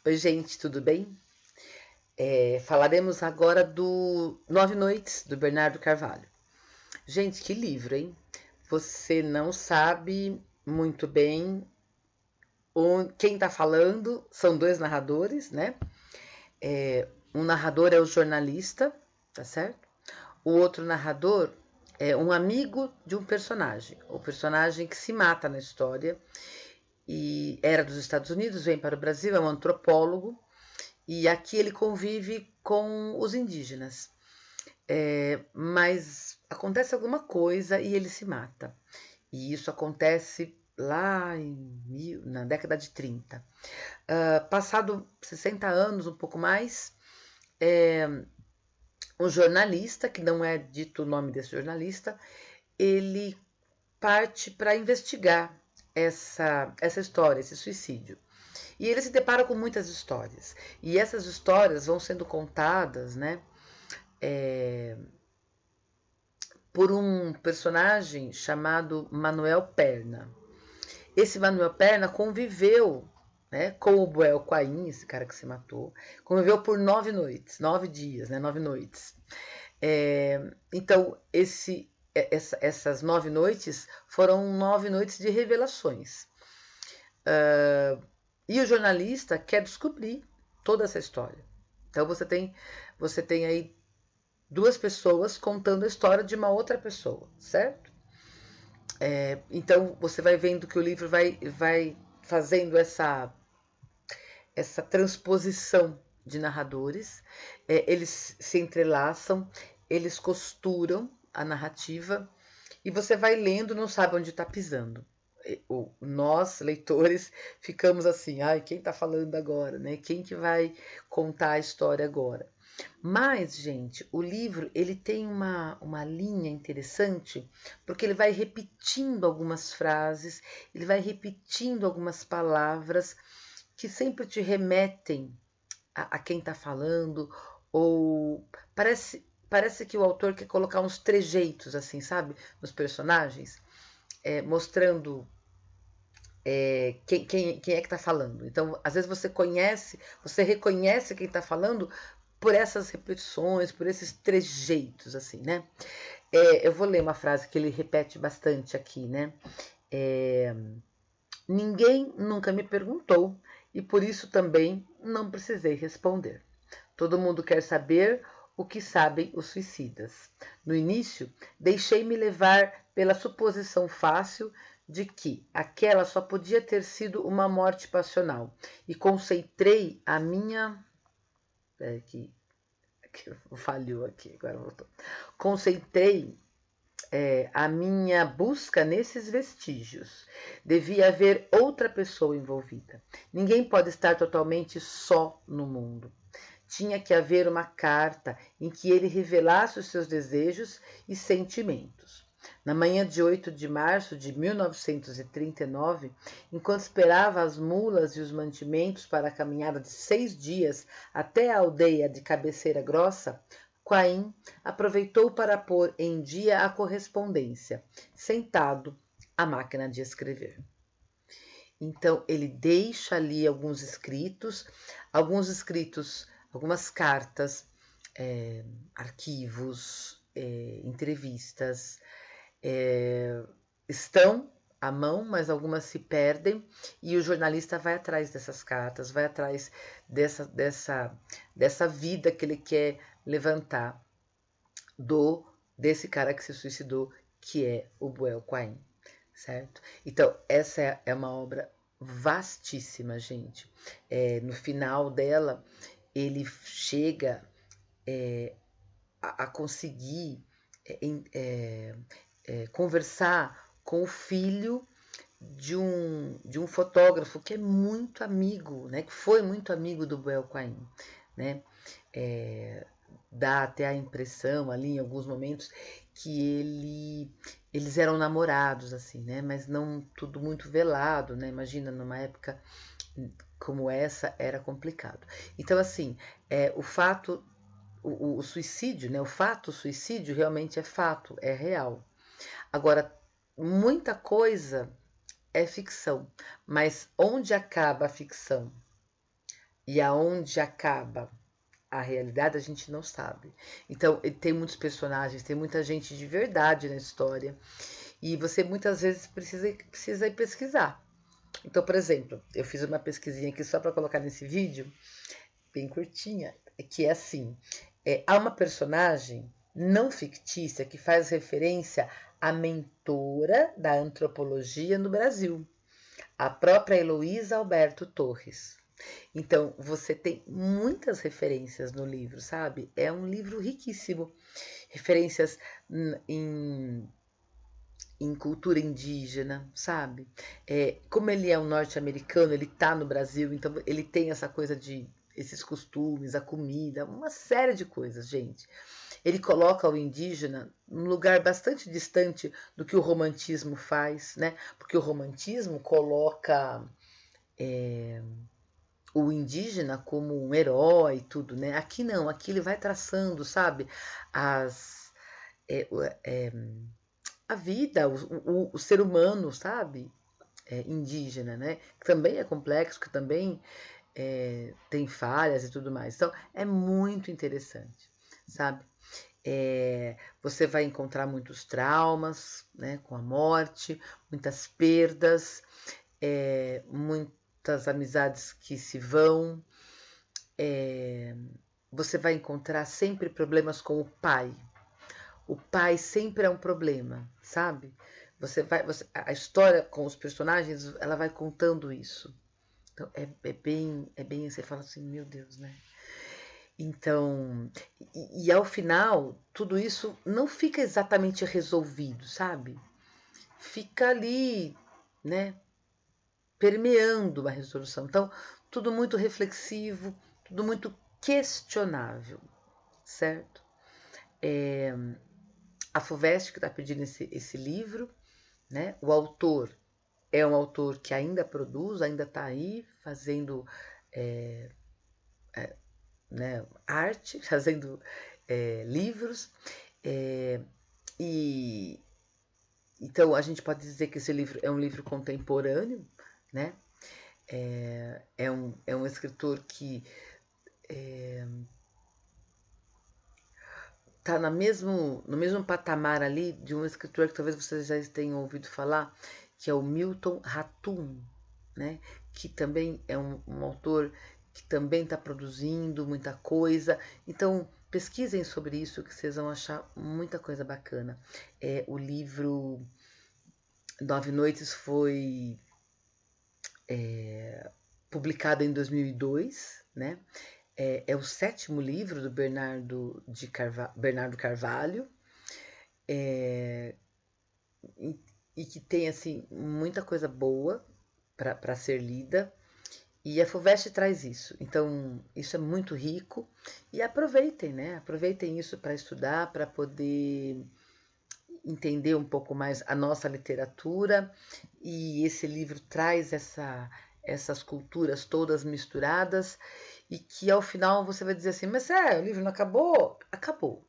Oi, gente, tudo bem? Falaremos agora do Nove Noites, do Bernardo Carvalho. Gente, que livro, hein? Você não sabe muito bem quem tá falando, são dois narradores, né? Um narrador é o jornalista, tá certo? O outro narrador é um amigo de um personagem, o personagem que se mata na história e era dos Estados Unidos, vem para o Brasil, é um antropólogo. E aqui ele convive com os indígenas. Mas acontece alguma coisa e ele se mata. E isso acontece lá na década de 30. Passado 60 anos, um pouco mais, um jornalista, que não é dito o nome desse jornalista, ele parte para investigar essa história, esse suicídio. E ele se depara com muitas histórias. E essas histórias vão sendo contadas, né? Por um personagem chamado Manuel Perna. Esse Manuel Perna conviveu, né, com o Buel Quain, esse cara que se matou, conviveu por 9 noites, 9 dias, né, 9 noites. Então, essas 9 noites foram 9 noites de revelações. E o jornalista quer descobrir toda essa história. Então você tem aí duas pessoas contando a história de uma outra pessoa, certo? Então você vai vendo que o livro vai fazendo essa transposição de narradores, eles se entrelaçam, eles costuram a narrativa e você vai lendo, não sabe onde está pisando. Nós, leitores, ficamos assim, ai, quem está falando agora, né? Quem que vai contar a história agora? Mas, gente, o livro ele tem uma linha interessante, porque ele vai repetindo algumas frases, ele vai repetindo algumas palavras que sempre te remetem a quem está falando, ou parece que o autor quer colocar uns trejeitos, assim, sabe, nos personagens, mostrando quem é que está falando. Então, às vezes você reconhece quem está falando por essas repetições, por esses trejeitos, assim, né? Eu vou ler uma frase que ele repete bastante aqui, né? Ninguém nunca me perguntou e por isso também não precisei responder. Todo mundo quer saber o que sabem os suicidas. No início, deixei-me levar pela suposição fácil de que aquela só podia ter sido uma morte passional e concentrei a minha. Que falhou aqui, agora voltou. Concentrei a minha busca nesses vestígios. Devia haver outra pessoa envolvida. Ninguém pode estar totalmente só no mundo. Tinha que haver uma carta em que ele revelasse os seus desejos e sentimentos. Na manhã de 8 de março de 1939, enquanto esperava as mulas e os mantimentos para a caminhada de 6 dias até a aldeia de Cabeceira Grossa, Quain aproveitou para pôr em dia a correspondência, sentado à máquina de escrever. Então, ele deixa ali algumas cartas, arquivos, entrevistas, estão à mão, mas algumas se perdem, e o jornalista vai atrás dessas cartas, vai atrás dessa vida que ele quer levantar desse cara que se suicidou, que é o Buel Quain, certo? Então, essa é uma obra vastíssima, gente. No final dela, ele chega a conseguir conversar com o filho de um fotógrafo que é muito amigo, né? Que foi muito amigo do Buel Quain, né? Dá até a impressão ali em alguns momentos que eles eram namorados, assim, né? Mas não tudo muito velado, né? Imagina, numa época como essa era complicado. Então, assim, o suicídio, né? O suicídio realmente é fato, é real. Agora, muita coisa é ficção, mas onde acaba a ficção? e aonde acaba a realidade a gente não sabe. Então, ele tem muitos personagens, tem muita gente de verdade na história, e você muitas vezes precisa ir pesquisar. Então, por exemplo, eu fiz uma pesquisinha aqui só para colocar nesse vídeo, bem curtinha, que é assim: há uma personagem não fictícia que faz referência à mentora da antropologia no Brasil, a própria Heloísa Alberto Torres. Então, você tem muitas referências no livro, sabe? É um livro riquíssimo. Referências em cultura indígena, sabe? Como ele é um norte-americano, ele tá no Brasil, então ele tem essa coisa de esses costumes, a comida, uma série de coisas, gente. Ele coloca o indígena num lugar bastante distante do que o romantismo faz, né? Porque o romantismo coloca o indígena como um herói e tudo, né? Aqui não, aqui ele vai traçando, sabe? As, é, é, a vida, o ser humano, sabe? Indígena, né? Que também é complexo, que também tem falhas e tudo mais. Então, é muito interessante, sabe? Você vai encontrar muitos traumas, né? Com a morte, muitas perdas, muitas amizades que se vão. Você vai encontrar sempre problemas com o pai. O pai sempre é um problema, sabe? A história com os personagens, ela vai contando isso. Então é bem, você fala assim, meu Deus, né? Então, e ao final, tudo isso não fica exatamente resolvido, sabe? Fica ali, né? Permeando uma resolução. Então, tudo muito reflexivo, tudo muito questionável, certo? A FUVEST que está pedindo esse livro, né? O autor é um autor que ainda produz, ainda está aí fazendo né, arte, fazendo livros. E então a gente pode dizer que esse livro é um livro contemporâneo, né? É um escritor que está no mesmo patamar ali de um escritor que talvez vocês já tenham ouvido falar, que é o Milton Ratum, né? Que também é um autor que também está produzindo muita coisa. Então, pesquisem sobre isso que vocês vão achar muita coisa bacana. O livro Nove Noites foi publicado em 2002, né? É o 7º livro do Bernardo Carvalho, e que tem assim muita coisa boa para ser lida. E a FUVEST traz isso. Então, isso é muito rico. E aproveitem, né? Aproveitem isso para estudar, para poder entender um pouco mais a nossa literatura. E esse livro traz essas culturas todas misturadas. E que ao final você vai dizer assim: mas o livro não acabou? Acabou.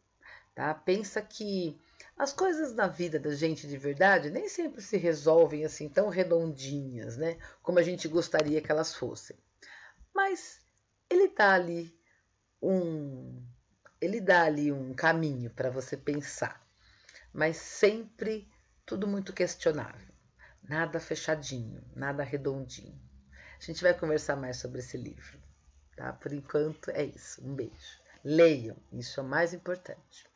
Tá? Pensa que as coisas na vida da gente de verdade nem sempre se resolvem assim tão redondinhas, né? Como a gente gostaria que elas fossem. Mas ele dá ali um ele dá ali um caminho para você pensar, mas sempre tudo muito questionável, nada fechadinho, nada redondinho. A gente vai conversar mais sobre esse livro, tá? Por enquanto é isso. Um beijo. Leiam, isso é o mais importante.